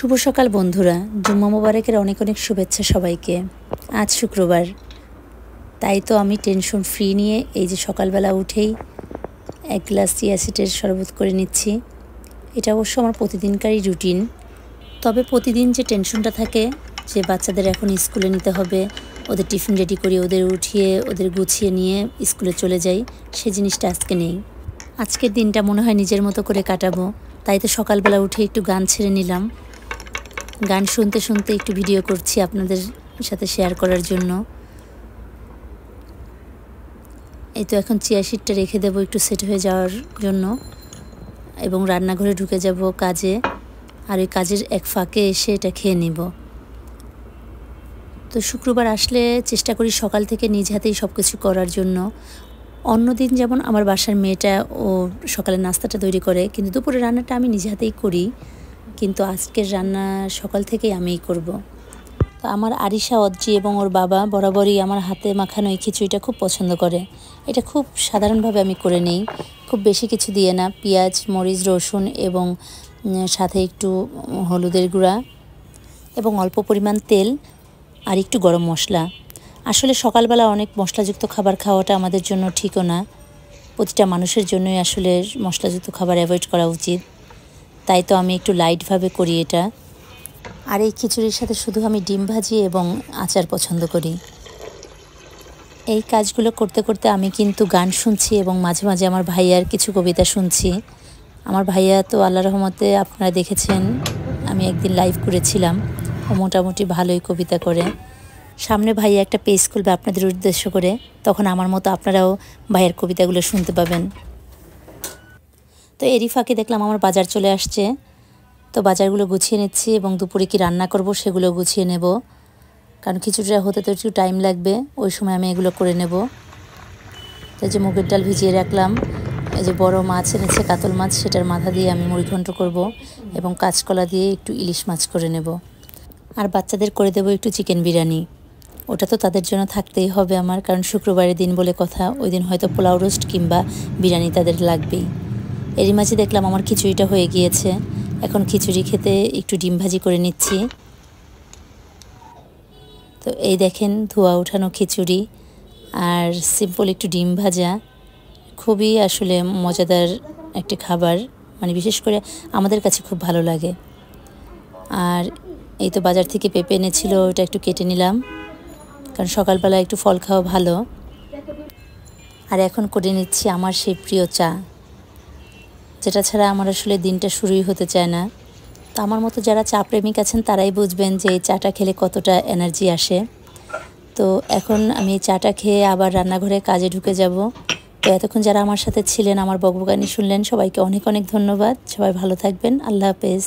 শুভ সকাল বন্ধুরা, জুম্মা মোবারকের অনেক অনেক শুভেচ্ছা সবাইকে। আজ শুক্রবার, তাই তো আমি টেনশন ফ্রি নিয়ে এই যে সকালবেলা উঠেই এক গ্লাস চিয়া সিডের শরবত করে নিচ্ছি। এটা অবশ্য আমার প্রতিদিনকারই রুটিন। তবে প্রতিদিন যে টেনশনটা থাকে যে বাচ্চাদের এখন স্কুলে নিতে হবে, ওদের টিফিন রেডি করি, ওদের উঠিয়ে ওদের গুছিয়ে নিয়ে স্কুলে চলে যাই, সে জিনিসটা আজকে নেই। আজকের দিনটা মনে হয় নিজের মতো করে কাটাবো। তাই তো সকালবেলা উঠে একটু গান ছেড়ে নিলাম। গান শুনতে শুনতে একটু ভিডিও করছি আপনাদের সাথে শেয়ার করার জন্য। এই তো এখন চিয়া সিডটা রেখে দেবো একটু সেট হয়ে যাওয়ার জন্য, এবং রান্নাঘরে ঢুকে যাব কাজে। আর ওই কাজের এক ফাঁকে এসে এটা খেয়ে নিব। তো শুক্রবার আসলে চেষ্টা করি সকাল থেকে নিজ হাতেই সব কিছু করার জন্য। অন্যদিন যেমন আমার বাসার মেয়েটা ও সকালে নাস্তাটা তৈরি করে, কিন্তু দুপুরে রান্নাটা আমি নিজ হাতেই করি। কিন্তু আজকের রান্না সকাল থেকেই আমিই করব। তো আমার আরিশা অজ্জি এবং ওর বাবা বরাবরই আমার হাতে মাখানো এই খিচুড়িটা খুব পছন্দ করে। এটা খুব সাধারণভাবে আমি করে নেই, খুব বেশি কিছু দিয়ে না। পেঁয়াজ, মরিচ, রসুন এবং সাথে একটু হলুদের গুঁড়া এবং অল্প পরিমাণ তেল আর একটু গরম মশলা। আসলে সকালবেলা অনেক মশলাযুক্ত খাবার খাওয়াটা আমাদের জন্য ঠিকও না। প্রতিটা মানুষের জন্যই আসলে মশলাযুক্ত খাবার অ্যাভয়েড করা উচিত। তাই তো আমি একটু লাইটভাবে করি এটা। আর এই খিচুড়ির সাথে শুধু আমি ডিম ভাজি এবং আচার পছন্দ করি। এই কাজগুলো করতে করতে আমি কিন্তু গান শুনছি এবং মাঝে মাঝে আমার ভাইয়ার কিছু কবিতা শুনছি। আমার ভাইয়া তো আল্লাহর রহমতে আপনারা দেখেছেন, আমি একদিন লাইভ করেছিলাম, ও মোটামুটি ভালোই কবিতা করে। সামনে ভাইয়া একটা পেজ খুলবে আপনাদের উদ্দেশ্য করে, তখন আমার মতো আপনারাও ভাইয়ের কবিতাগুলো শুনতে পাবেন। তো এরই ফাঁকে দেখলাম আমার বাজার চলে আসছে। তো বাজারগুলো গুছিয়ে নিচ্ছি এবং দুপুরে কি রান্না করব সেগুলো গুছিয়ে নেব, কারণ খিচুড়িটা হতে তো একটু টাইম লাগবে, ওই সময় আমি এগুলো করে নেব। তো এই যে মুগের ডাল ভিজিয়ে রাখলাম, এই যে বড় মাছ এনেছে কাতল মাছ, সেটার মাথা দিয়ে আমি মুড়িঘণ্ট করব এবং কাঁচকলা দিয়ে একটু ইলিশ মাছ করে নেব। আর বাচ্চাদের করে দেব একটু চিকেন বিরিয়ানি, ওটা তো তাদের জন্য থাকতেই হবে আমার, কারণ শুক্রবারের দিন বলে কথা, ওই দিন হয়তো পোলাও রোস্ট কিংবা বিরিয়ানি তাদের লাগবেই। এরই মাঝে দেখলাম আমার খিচুড়িটা হয়ে গিয়েছে। এখন খিচুড়ি খেতে একটু ডিম ভাজি করে নিচ্ছি। তো এই দেখেন ধোয়া ওঠানো খিচুড়ি আর সিম্পল একটু ডিম ভাজা, খুবই আসলে মজাদার একটি খাবার, মানে বিশেষ করে আমাদের কাছে খুব ভালো লাগে। আর এই তো বাজার থেকে পেঁপে এনেছিল, ওটা একটু কেটে নিলাম, কারণ সকালবেলা একটু ফল খাওয়া ভালো। আর এখন করে নিচ্ছি আমার সেই প্রিয় চা, যেটা ছাড়া আমার আসলে দিনটা শুরুই হতে চায় না। তো আমার মতো যারা চা প্রেমিক আছেন তারাই বুঝবেন যে এই চাটা খেলে কতটা এনার্জি আসে। তো এখন আমি এই চাটা খেয়ে আবার রান্নাঘরে কাজে ঢুকে যাব। তো এতক্ষণ যারা আমার সাথে ছিলেন, আমার বকবকানি শুনলেন, সবাইকে অনেক অনেক ধন্যবাদ। সবাই ভালো থাকবেন। আল্লাহ হাফেজ।